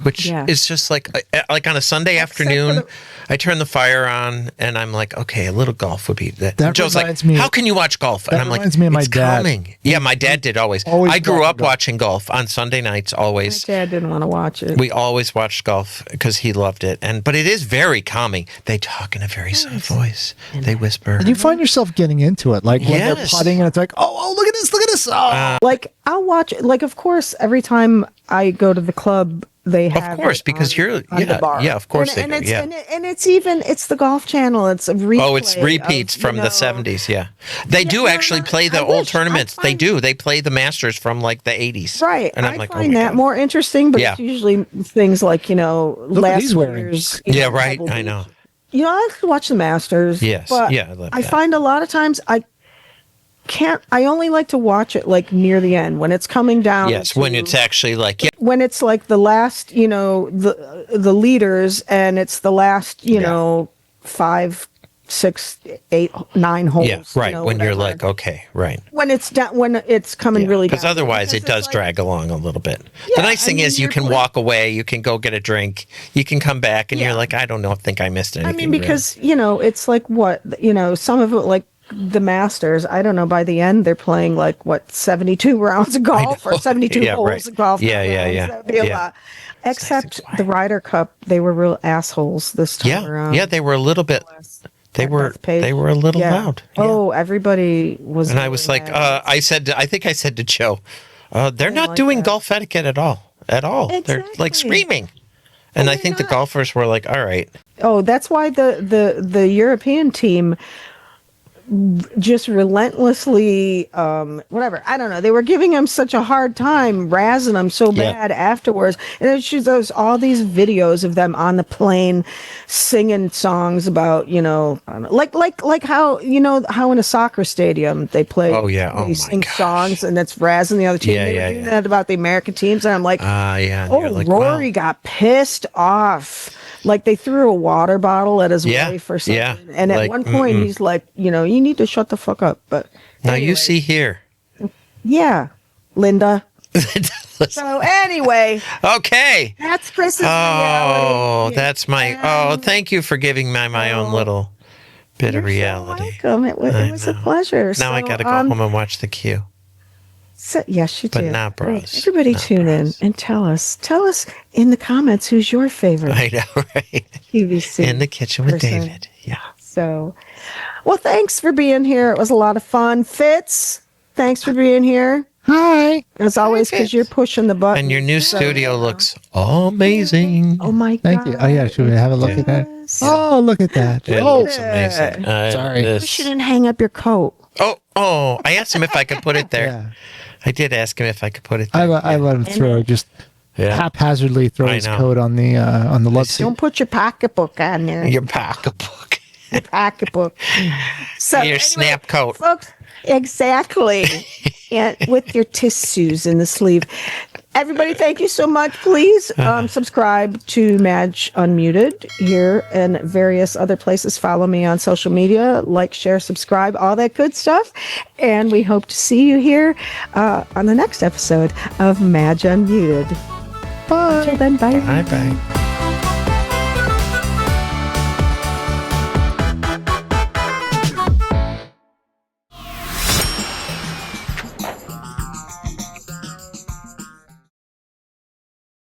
Which is just like on a Sunday afternoon, I turn the fire on and I'm like, okay, a little golf would be that. Joe's like, how can you watch golf? And I'm like, me of my dad. Calming. Yeah, my dad did always. I grew up watching golf on Sunday nights, always. My dad didn't want to watch it. We always watched golf because he loved it. But it is very calming. They talk in a very soft voice. They whisper. And you find yourself getting into it. Like when they're putting and it's like, oh, look at this. Oh. Like I'll watch it. Like, of course, every time I go to the club, they have, of course, because you're the bar. Of course and they do. And it's the Golf Channel. It's a replay. Oh, it's repeats from the 70s. Yeah, they do actually play the old tournaments. They do. They play the Masters from like the 80s. Right. And I'm like, find that more interesting, but it's usually things like last year's. Right. I know. I like to watch the Masters. Yes. But I love that. I find a lot of times I only like to watch it like near the end when it's coming down. Yes, when it's actually like when it's like the last, the leaders, and it's the last, 5, 6, 8, 9 holes. Yeah, right. When you're like, okay, right. When it's down, when it's coming really down. Because otherwise it does drag along a little bit. The nice thing is you can walk away, you can go get a drink, you can come back, and you're like, I don't think I missed anything. I mean, because it's like some of it like. The Masters, I don't know, by the end they're playing like 72 rounds of golf or 72 holes of golf. Yeah. That'd be a lot. Except the Ryder Cup, they were real assholes this time around. Yeah, they were a little bit. They were a little loud. Oh, everybody was. And I was like, I think I said to Joe, they're not doing golf etiquette at all. Exactly. They're like screaming. And I think the golfers were like, all right. Oh, that's why the European team just relentlessly whatever, I don't know, they were giving him such a hard time, razzing him so bad afterwards. And it's just there's all these videos of them on the plane singing songs about like how how in a soccer stadium they play they sing songs and it's razzing the other team. They were doing that about the American teams, and I'm like Rory got pissed off. Like they threw a water bottle at his wife or something. Yeah. And at one point he's like, you need to shut the fuck up. But now you see here. Yeah. Linda. So anyway, Okay. that's Chris's Oh, reality. that's my. Oh, thank you for giving me my own little bit of reality. So welcome. It was a pleasure. Now I got to go home and watch the Q. So, yes, you do. But not Bros. Everybody Not tune Bros. in and tell us in the comments who's your favorite I know, right? QVC In the kitchen with person. David. Yeah. So, well, thanks for being here. It was a lot of fun. Fitz, thanks for being here. Hi. As always, because Fitz. you're pushing the button. And your new studio looks amazing. Oh my God! Thank you. Oh yeah, should we have a look at that? Yes. Oh, look at that. It Oh, looks amazing. Sorry. You shouldn't hang up your coat. Oh! I asked him if I could put it there. yeah. I did ask him if I could put it there. I let him throw just haphazardly throw I his know. coat on the love seat. Don't put your pocketbook on there. Your pocketbook. Your pocketbook. So Your anyway, snap coat. folks. Exactly, and with your tissues in the sleeve. Everybody, thank you so much. Please subscribe to Madge Unmuted here and various other places. Follow me on social media, like, share, subscribe, all that good stuff. And we hope to see you here on the next episode of Madge Unmuted. Bye. Until then, bye. Bye-bye.